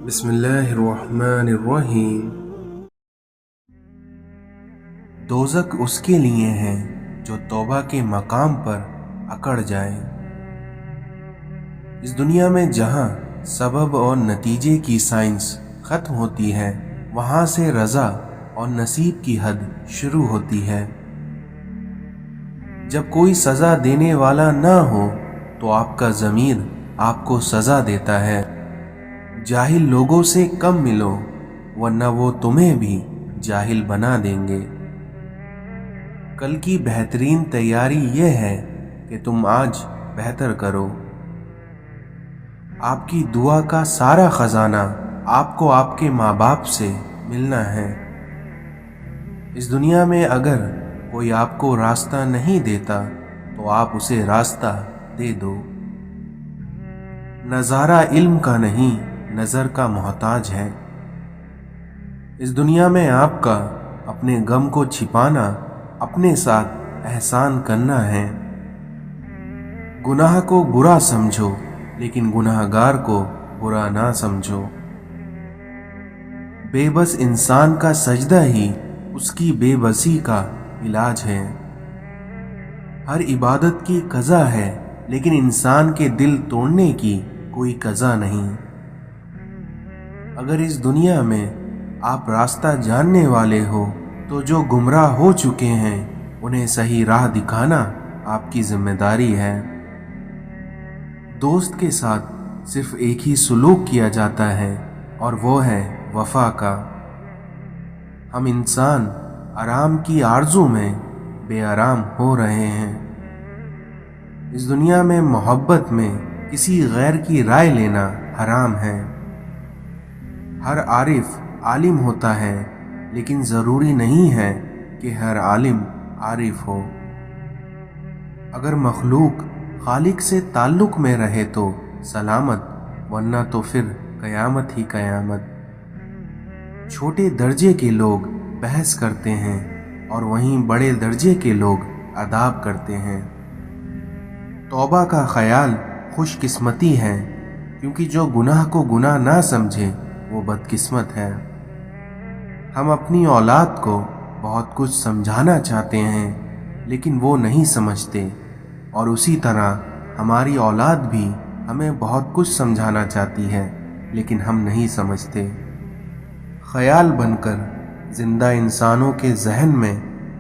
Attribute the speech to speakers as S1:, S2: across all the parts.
S1: بسم اللہ الرحمن الرحیم۔ دوزخ اس کے لیے ہے جو توبہ کے مقام پر اکڑ جائے۔ اس دنیا میں جہاں سبب اور نتیجے کی سائنس ختم ہوتی ہے، وہاں سے رضا اور نصیب کی حد شروع ہوتی ہے۔ جب کوئی سزا دینے والا نہ ہو تو آپ کا ضمیر آپ کو سزا دیتا ہے۔ جاہل لوگوں سے کم ملو ورنہ وہ تمہیں بھی جاہل بنا دیں گے۔ کل کی بہترین تیاری یہ ہے کہ تم آج بہتر کرو۔ آپ کی دعا کا سارا خزانہ آپ کو آپ کے ماں باپ سے ملنا ہے۔ اس دنیا میں اگر کوئی آپ کو راستہ نہیں دیتا تو آپ اسے راستہ دے دو۔ نظارہ علم کا نہیں، نظر کا محتاج ہے۔ اس دنیا میں آپ کا اپنے غم کو چھپانا، اپنے ساتھ احسان کرنا ہے۔ گناہ کو برا سمجھو لیکن گناہ گار کو برا نہ سمجھو۔ بے بس انسان کا سجدہ ہی اس کی بے بسی کا علاج ہے۔ ہر عبادت کی قضا ہے لیکن انسان کے دل توڑنے کی کوئی قضا نہیں۔ اگر اس دنیا میں آپ راستہ جاننے والے ہو تو جو گمراہ ہو چکے ہیں انہیں صحیح راہ دکھانا آپ کی ذمہ داری ہے۔ دوست کے ساتھ صرف ایک ہی سلوک کیا جاتا ہے اور وہ ہے وفا کا۔ ہم انسان آرام کی آرزو میں بے آرام ہو رہے ہیں۔ اس دنیا میں محبت میں کسی غیر کی رائے لینا حرام ہے۔ ہر عارف عالم ہوتا ہے لیکن ضروری نہیں ہے کہ ہر عالم عارف ہو۔ اگر مخلوق خالق سے تعلق میں رہے تو سلامت، ورنہ تو پھر قیامت ہی قیامت۔ چھوٹے درجے کے لوگ بحث کرتے ہیں اور وہیں بڑے درجے کے لوگ اداب کرتے ہیں۔ توبہ کا خیال خوش قسمتی ہے، کیونکہ جو گناہ کو گناہ نہ سمجھے وہ بدقسمت ہے۔ ہم اپنی اولاد کو بہت کچھ سمجھانا چاہتے ہیں لیکن وہ نہیں سمجھتے، اور اسی طرح ہماری اولاد بھی ہمیں بہت کچھ سمجھانا چاہتی ہے لیکن ہم نہیں سمجھتے۔ خیال بن کر زندہ انسانوں کے ذہن میں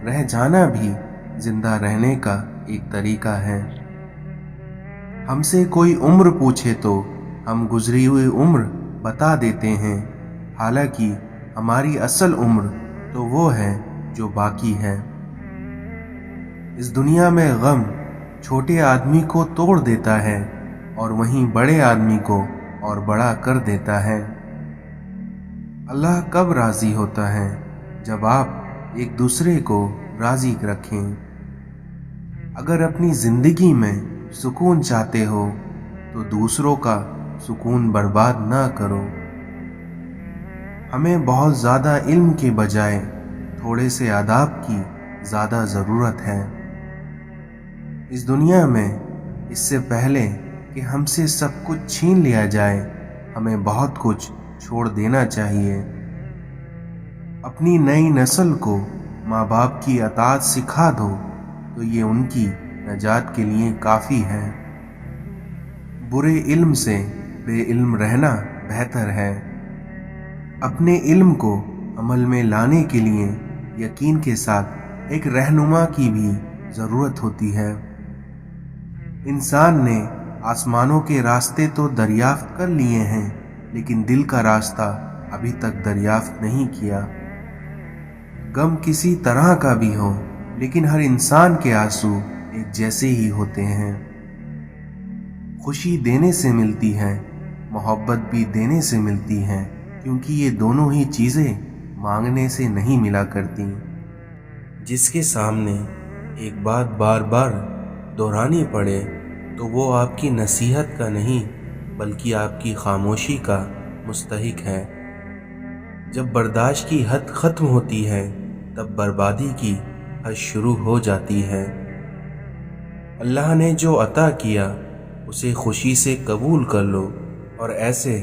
S1: رہ جانا بھی زندہ رہنے کا ایک طریقہ ہے۔ ہم سے کوئی عمر پوچھے تو ہم گزری ہوئی عمر بتا دیتے ہیں، حالانکہ ہماری اصل عمر تو وہ ہے جو باقی ہے۔ اس دنیا میں غم چھوٹے آدمی کو توڑ دیتا ہے اور وہیں بڑے آدمی کو اور بڑا کر دیتا ہے۔ اللہ کب راضی ہوتا ہے؟ جب آپ ایک دوسرے کو راضی رکھیں۔ اگر اپنی زندگی میں سکون چاہتے ہو تو دوسروں کا سکون برباد نہ کرو۔ ہمیں بہت زیادہ علم کے بجائے تھوڑے سے آداب کی زیادہ ضرورت ہے۔ اس دنیا میں اس سے پہلے کہ ہم سے سب کچھ چھین لیا جائے، ہمیں بہت کچھ چھوڑ دینا چاہیے۔ اپنی نئی نسل کو ماں باپ کی اطاعت سکھا دو تو یہ ان کی نجات کے لیے کافی ہے۔ برے علم سے بے علم رہنا بہتر ہے۔ اپنے علم کو عمل میں لانے کے لیے یقین کے ساتھ ایک رہنما کی بھی ضرورت ہوتی ہے۔ انسان نے آسمانوں کے راستے تو دریافت کر لیے ہیں لیکن دل کا راستہ ابھی تک دریافت نہیں کیا۔ غم کسی طرح کا بھی ہو لیکن ہر انسان کے آنسو ایک جیسے ہی ہوتے ہیں۔ خوشی دینے سے ملتی ہے، محبت بھی دینے سے ملتی ہے، کیونکہ یہ دونوں ہی چیزیں مانگنے سے نہیں ملا کرتی۔ جس کے سامنے ایک بات بار بار دہرانی پڑے تو وہ آپ کی نصیحت کا نہیں بلکہ آپ کی خاموشی کا مستحق ہے۔ جب برداشت کی حد ختم ہوتی ہے تب بربادی کی حد شروع ہو جاتی ہے۔ اللہ نے جو عطا کیا اسے خوشی سے قبول کر لو اور ایسے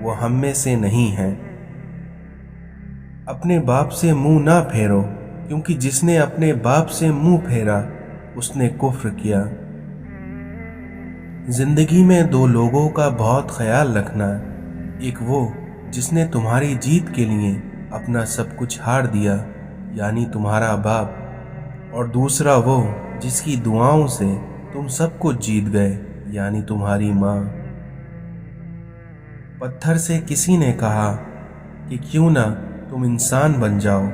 S1: وہ ہم میں سے نہیں ہیں۔ اپنے باپ سے منہ نہ پھیرو، کیونکہ جس نے اپنے باپ سے منہ پھیرا اس نے کفر کیا۔ زندگی میں دو لوگوں کا بہت خیال رکھنا، ایک وہ جس نے تمہاری جیت کے لیے اپنا سب کچھ ہار دیا یعنی تمہارا باپ، اور دوسرا وہ جس کی دعاؤں سے تم سب کچھ جیت گئے یعنی تمہاری ماں۔ پتھر سے کسی نے کہا کہ کیوں نہ تم انسان بن جاؤ،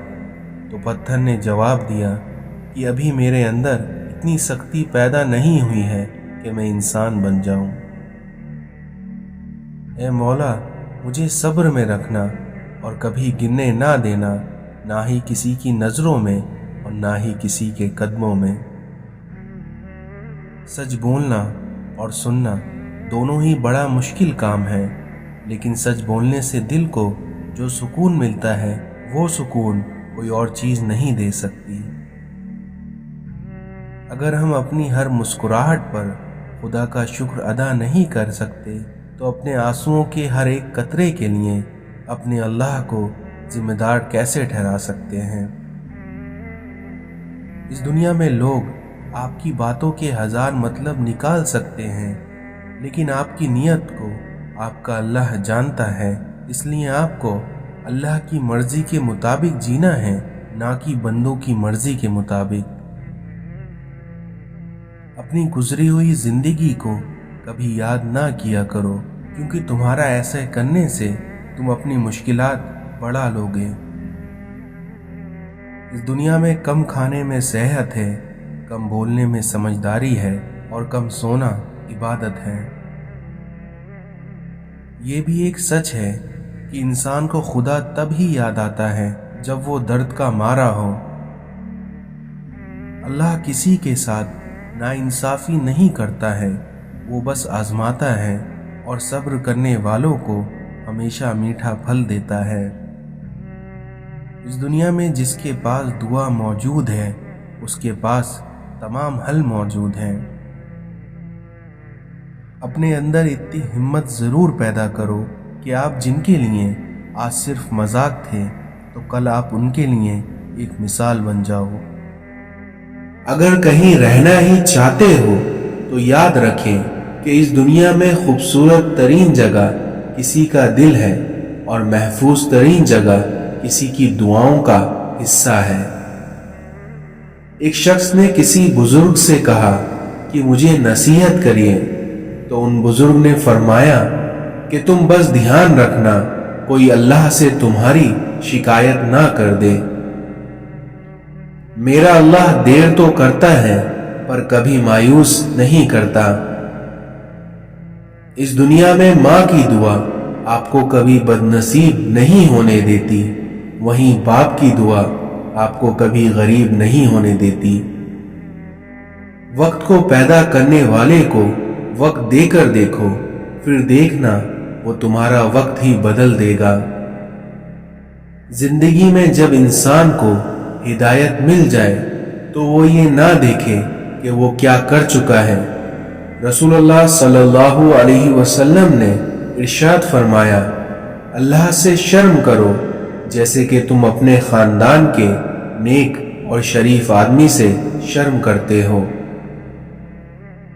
S1: تو پتھر نے جواب دیا کہ ابھی میرے اندر اتنی سختی پیدا نہیں ہوئی ہے کہ میں انسان بن جاؤں۔ اے مولا، مجھے صبر میں رکھنا اور کبھی گرنے نہ دینا، نہ ہی کسی کی نظروں میں اور نہ ہی کسی کے قدموں میں۔ سچ بولنا اور سننا دونوں ہی بڑا مشکل کام ہے، لیکن سچ بولنے سے دل کو جو سکون ملتا ہے وہ سکون کوئی اور چیز نہیں دے سکتی۔ اگر ہم اپنی ہر مسکراہٹ پر خدا کا شکر ادا نہیں کر سکتے تو اپنے آنسوؤں کے ہر ایک قطرے کے لیے اپنے اللہ کو ذمہ دار کیسے ٹھہرا سکتے ہیں؟ اس دنیا میں لوگ آپ کی باتوں کے ہزار مطلب نکال سکتے ہیں، لیکن آپ کی نیت کو آپ کا اللہ جانتا ہے، اس لیے آپ کو اللہ کی مرضی کے مطابق جینا ہے، نہ کہ بندوں کی مرضی کے مطابق۔ اپنی گزری ہوئی زندگی کو کبھی یاد نہ کیا کرو، کیونکہ تمہارا ایسے کرنے سے تم اپنی مشکلات بڑھا لو گے۔ اس دنیا میں کم کھانے میں صحت ہے، کم بولنے میں سمجھداری ہے اور کم سونا عبادت ہے۔ یہ بھی ایک سچ ہے کہ انسان کو خدا تب ہی یاد آتا ہے جب وہ درد کا مارا ہو۔ اللہ کسی کے ساتھ ناانصافی نہیں کرتا ہے، وہ بس آزماتا ہے اور صبر کرنے والوں کو ہمیشہ میٹھا پھل دیتا ہے۔ اس دنیا میں جس کے پاس دعا موجود ہے اس کے پاس تمام حل موجود ہیں۔ اپنے اندر اتنی ہمت ضرور پیدا کرو کہ آپ جن کے لیے آج صرف مذاق تھے تو کل آپ ان کے لیے ایک مثال بن جاؤ۔ اگر کہیں رہنا ہی چاہتے ہو تو یاد رکھیں کہ اس دنیا میں خوبصورت ترین جگہ کسی کا دل ہے اور محفوظ ترین جگہ کسی کی دعاؤں کا حصہ ہے۔ ایک شخص نے کسی بزرگ سے کہا کہ مجھے نصیحت کریے، تو ان بزرگ نے فرمایا کہ تم بس دھیان رکھنا کوئی اللہ سے تمہاری شکایت نہ کر دے۔ میرا اللہ دیر تو کرتا ہے پر کبھی مایوس نہیں کرتا۔ اس دنیا میں ماں کی دعا آپ کو کبھی بدنصیب نہیں ہونے دیتی، وہیں باپ کی دعا آپ کو کبھی غریب نہیں ہونے دیتی۔ وقت کو پیدا کرنے والے کو وقت دے کر دیکھو، پھر دیکھنا وہ تمہارا وقت ہی بدل دے گا۔ زندگی میں جب انسان کو ہدایت مل جائے تو وہ یہ نہ دیکھے کہ وہ کیا کر چکا ہے۔ رسول اللہ صلی اللہ علیہ وسلم نے ارشاد فرمایا، اللہ سے شرم کرو جیسے کہ تم اپنے خاندان کے نیک اور شریف آدمی سے شرم کرتے ہو۔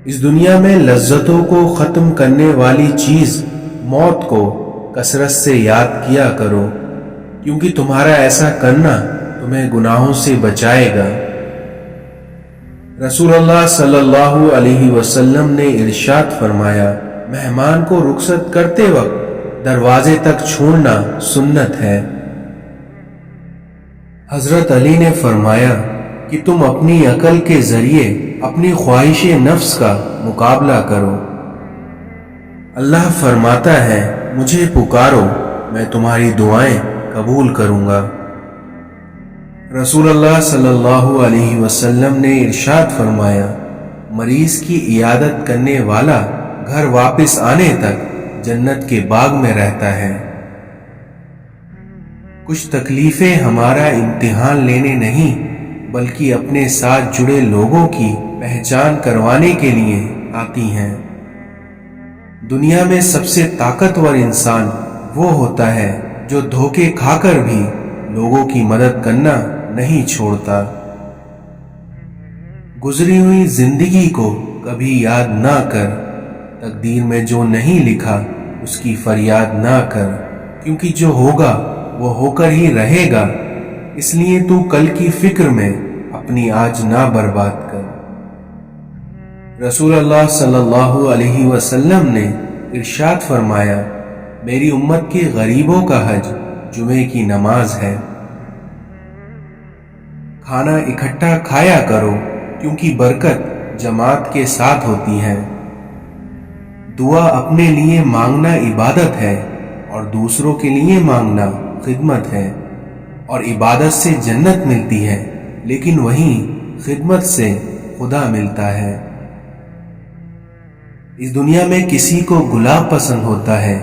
S1: اس دنیا میں لذتوں کو ختم کرنے والی چیز موت کو کثرت سے یاد کیا کرو، کیونکہ تمہارا ایسا کرنا تمہیں گناہوں سے بچائے گا۔ رسول اللہ صلی اللہ علیہ وسلم نے ارشاد فرمایا، مہمان کو رخصت کرتے وقت دروازے تک چھوڑنا سنت ہے۔ حضرت علی نے فرمایا کہ تم اپنی عقل کے ذریعے اپنی خواہش نفس کا مقابلہ کرو۔ اللہ فرماتا ہے، مجھے پکارو میں تمہاری دعائیں قبول کروں گا۔ رسول اللہ صلی اللہ علیہ وسلم نے ارشاد فرمایا، مریض کی عیادت کرنے والا گھر واپس آنے تک جنت کے باغ میں رہتا ہے۔ کچھ تکلیفیں ہمارا امتحان لینے نہیں بلکہ اپنے ساتھ جڑے لوگوں کی پہچان کروانے کے لیے آتی ہیں۔ دنیا میں سب سے طاقتور انسان وہ ہوتا ہے جو دھوکے کھا کر بھی لوگوں کی مدد کرنا نہیں چھوڑتا۔ گزری ہوئی زندگی کو کبھی یاد نہ کر، تقدیر میں جو نہیں لکھا اس کی فریاد نہ کر، کیونکہ جو ہوگا وہ ہو کر ہی رہے گا، اس لیے تو کل کی فکر میں اپنی آج نہ برباد کر۔ رسول اللہ صلی اللہ علیہ وسلم نے ارشاد فرمایا، میری امت کے غریبوں کا حج جمعے کی نماز ہے۔ کھانا اکٹھا کھایا کرو کیونکہ برکت جماعت کے ساتھ ہوتی ہے۔ دعا اپنے لیے مانگنا عبادت ہے اور دوسروں کے لیے مانگنا خدمت ہے، اور عبادت سے جنت ملتی ہے لیکن وہیں خدمت سے خدا ملتا ہے۔ اس دنیا میں کسی کو گلاب پسند ہوتا ہے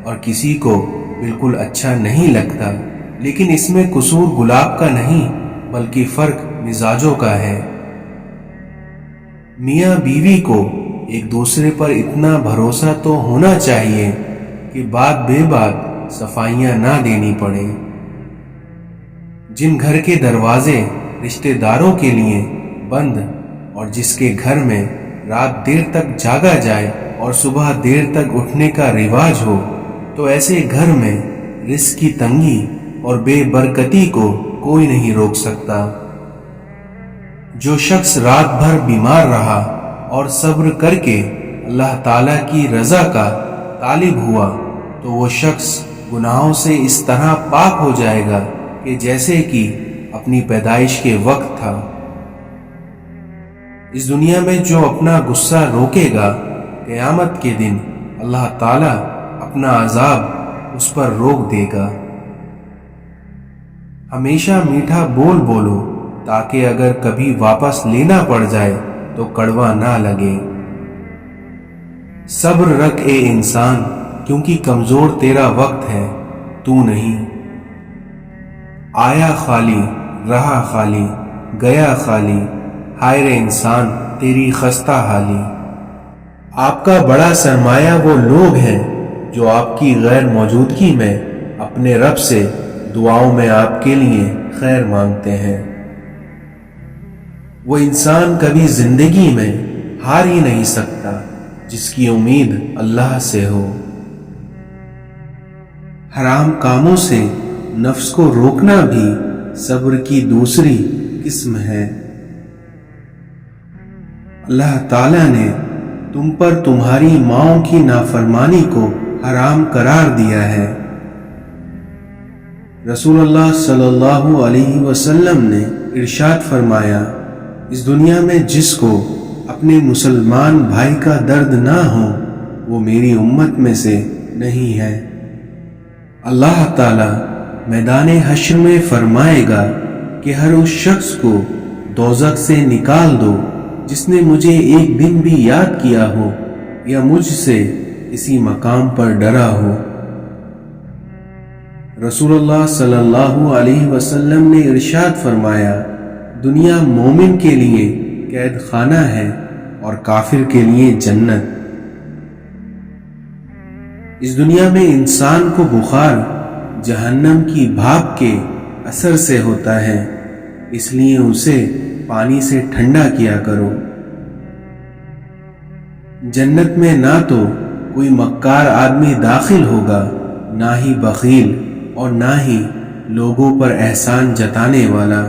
S1: اور کسی کو بالکل اچھا نہیں لگتا، لیکن اس میں قصور گلاب کا نہیں بلکہ فرق مزاجوں کا ہے۔ میاں بیوی کو ایک دوسرے پر اتنا بھروسہ تو ہونا چاہیے کہ بات بے بات صفائیاں نہ دینی پڑے۔ جن گھر کے دروازے رشتہ داروں کے لیے بند اور جس کے گھر میں رات دیر تک جاگا جائے اور صبح دیر تک اٹھنے کا رواج ہو، تو ایسے گھر میں رزق کی تنگی اور بے برکتی کو کوئی نہیں روک سکتا۔ جو شخص رات بھر بیمار رہا اور صبر کر کے اللہ تعالیٰ کی رضا کا طالب ہوا، تو وہ شخص گناہوں سے اس طرح پاک ہو جائے گا کہ جیسے کہ اپنی پیدائش کے وقت تھا۔ اس دنیا میں جو اپنا غصہ روکے گا، قیامت کے دن اللہ تعالیٰ اپنا عذاب اس پر روک دے گا۔ ہمیشہ میٹھا بول بولو تاکہ اگر کبھی واپس لینا پڑ جائے تو کڑوا نہ لگے۔ صبر رکھ اے انسان، کیونکہ کمزور تیرا وقت ہے، تو نہیں۔ آیا خالی رہا خالی گیا خالی، ہائے رے انسان تیری خستہ حالی۔ آپ کا بڑا سرمایہ وہ لوگ ہیں جو آپ کی غیر موجودگی میں اپنے رب سے دعاؤں میں آپ کے لیے خیر مانگتے ہیں۔ وہ انسان کبھی زندگی میں ہار ہی نہیں سکتا جس کی امید اللہ سے ہو۔ حرام کاموں سے نفس کو روکنا بھی صبر کی دوسری قسم ہے۔ اللہ تعالیٰ نے تم پر تمہاری ماؤں کی نافرمانی کو حرام قرار دیا ہے۔ رسول اللہ صلی اللہ علیہ وسلم نے ارشاد فرمایا، اس دنیا میں جس کو اپنے مسلمان بھائی کا درد نہ ہو وہ میری امت میں سے نہیں ہے۔ اللہ تعالیٰ میدان حشر میں فرمائے گا کہ ہر اس شخص کو دوزخ سے نکال دو جس نے مجھے ایک دن بھی یاد کیا ہو یا مجھ سے اسی مقام پر ڈرا ہو۔ رسول اللہ صلی اللہ علیہ وسلم نے ارشاد فرمایا، دنیا مومن کے لیے قید خانہ ہے اور کافر کے لیے جنت۔ اس دنیا میں انسان کو بخار جہنم کی بھاپ کے اثر سے ہوتا ہے، اس لیے اسے پانی سے ٹھنڈا کیا کرو۔ جنت میں نہ تو کوئی مکار آدمی داخل ہوگا، نہ ہی بخیل اور نہ ہی لوگوں پر احسان جتانے والا۔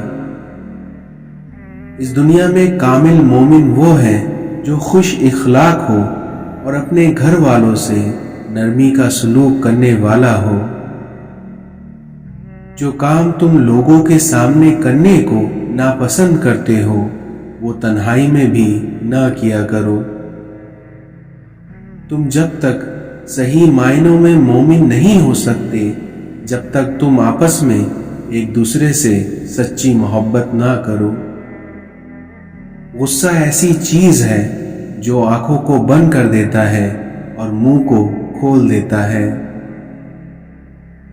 S1: اس دنیا میں کامل مومن وہ ہے جو خوش اخلاق ہو اور اپنے گھر والوں سے نرمی کا سلوک کرنے والا ہو۔ جو کام تم لوگوں کے سامنے کرنے کو ناپسند کرتے ہو وہ تنہائی میں بھی نہ کیا کرو۔ تم جب تک صحیح معنوں میں مومن نہیں ہو سکتے جب تک تم آپس میں ایک دوسرے سے سچی محبت نہ کرو۔ غصہ ایسی چیز ہے جو آنکھوں کو بند کر دیتا ہے اور منہ کو کھول دیتا ہے۔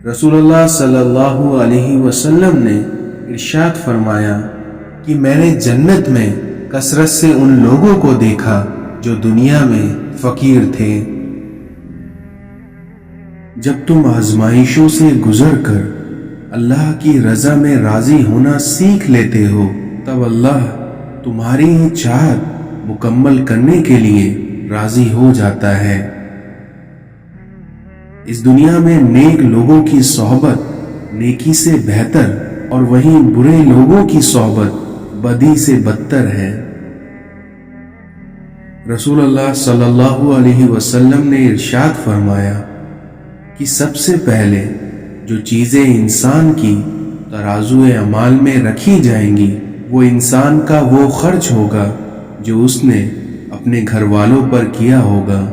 S1: رسول اللہ صلی اللہ علیہ وسلم نے ارشاد فرمایا کہ میں نے جنت میں کثرت سے ان لوگوں کو دیکھا جو دنیا میں فقیر تھے۔ جب تم آزمائشوں سے گزر کر اللہ کی رضا میں راضی ہونا سیکھ لیتے ہو تب اللہ تمہاری چاہت مکمل کرنے کے لیے راضی ہو جاتا ہے۔ اس دنیا میں نیک لوگوں کی صحبت نیکی سے بہتر اور وہیں برے لوگوں کی صحبت بدی سے بدتر ہے۔ رسول اللہ صلی اللہ علیہ وسلم نے ارشاد فرمایا کہ سب سے پہلے جو چیزیں انسان کی ترازو اعمال میں رکھی جائیں گی وہ انسان کا وہ خرچ ہوگا جو اس نے اپنے گھر والوں پر کیا ہوگا۔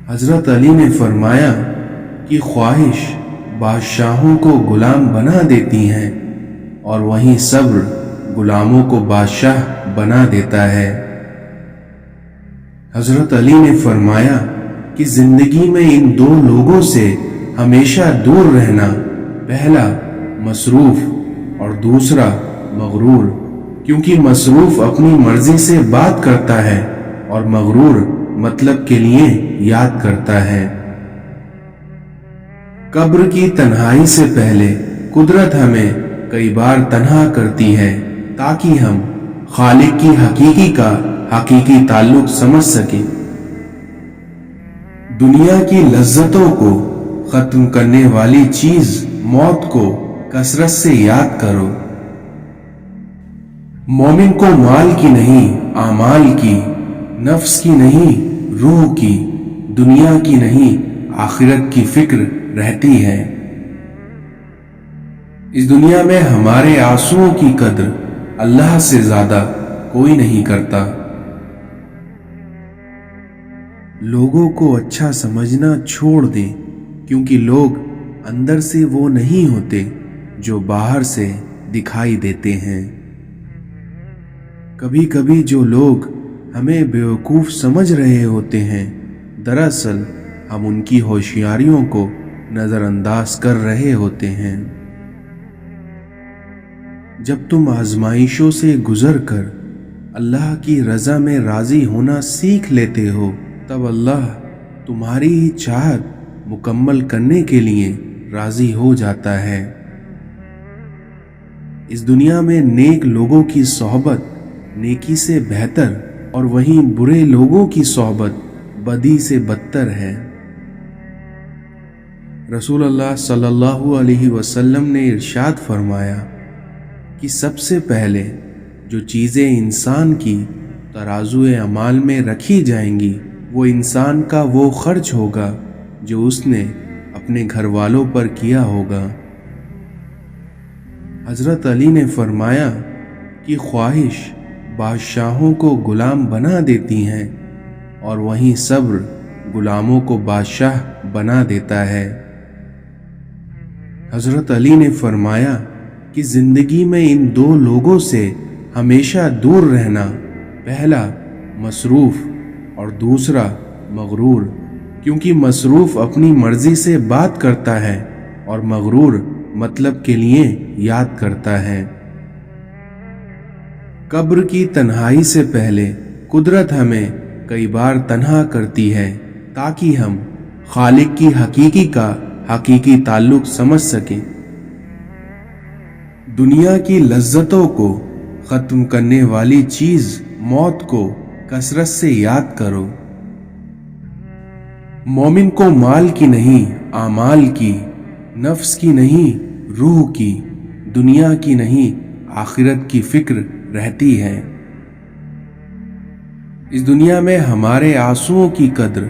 S1: حضرت علی نے فرمایا کہ خواہش بادشاہوں کو غلام بنا دیتی ہیں اور وہیں صبر غلاموں کو بادشاہ بنا دیتا ہے۔ حضرت علی نے فرمایا کہ زندگی میں ان دو لوگوں سے ہمیشہ دور رہنا، پہلا مصروف اور دوسرا مغرور، کیونکہ مصروف اپنی مرضی سے بات کرتا ہے اور مغرور مطلب کے لیے یاد کرتا ہے۔ قبر کی تنہائی سے پہلے قدرت ہمیں کئی بار تنہا کرتی ہے تاکہ ہم خالق کی حقیقی کا حقیقی تعلق سمجھ سکیں۔ دنیا کی لذتوں کو ختم کرنے والی چیز موت کو کثرت سے یاد کرو۔ مومن کو مال کی نہیں اعمال کی، نفس کی نہیں روح کی، دنیا کی نہیں آخرت کی فکر رہتی ہے۔ اس دنیا میں ہمارے آنسوؤں کی قدر اللہ سے زیادہ کوئی نہیں کرتا۔ لوگوں کو اچھا سمجھنا چھوڑ دیں، کیونکہ لوگ اندر سے وہ نہیں ہوتے جو باہر سے دکھائی دیتے ہیں۔ کبھی کبھی جو لوگ ہمیں بیوقوف سمجھ رہے ہوتے ہیں، دراصل ہم ان کی ہوشیاریوں کو نظر انداز کر رہے ہوتے ہیں۔ جب تم آزمائشوں سے گزر کر اللہ کی رضا میں راضی ہونا سیکھ لیتے ہو تب اللہ تمہاری چاہت مکمل کرنے کے لیے راضی ہو جاتا ہے۔ اس دنیا میں نیک لوگوں کی صحبت نیکی سے بہتر اور وہیں برے لوگوں کی صحبت بدی سے بدتر ہے۔ رسول اللہ صلی اللہ علیہ وسلم نے ارشاد فرمایا کہ سب سے پہلے جو چیزیں انسان کی ترازو اعمال میں رکھی جائیں گی وہ انسان کا وہ خرچ ہوگا جو اس نے اپنے گھر والوں پر کیا ہوگا۔ حضرت علی نے فرمایا کہ خواہش بادشاہوں کو غلام بنا دیتی ہیں اور وہیں صبر غلاموں کو بادشاہ بنا دیتا ہے۔ حضرت علی نے فرمایا کہ زندگی میں ان دو لوگوں سے ہمیشہ دور رہنا، پہلا مصروف اور دوسرا مغرور، کیونکہ مصروف اپنی مرضی سے بات کرتا ہے اور مغرور مطلب کے لیے یاد کرتا ہے۔ قبر کی تنہائی سے پہلے قدرت ہمیں کئی بار تنہا کرتی ہے تاکہ ہم خالق کی حقیقی کا حقیقی تعلق سمجھ سکیں۔ دنیا کی لذتوں کو ختم کرنے والی چیز موت کو کثرت سے یاد کرو۔ مومن کو مال کی نہیں اعمال کی، نفس کی نہیں روح کی، دنیا کی نہیں آخرت کی فکر رہتی ہے۔ اس دنیا میں ہمارے آنسوؤں کی قدر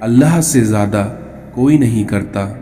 S1: اللہ سے زیادہ کوئی نہیں کرتا۔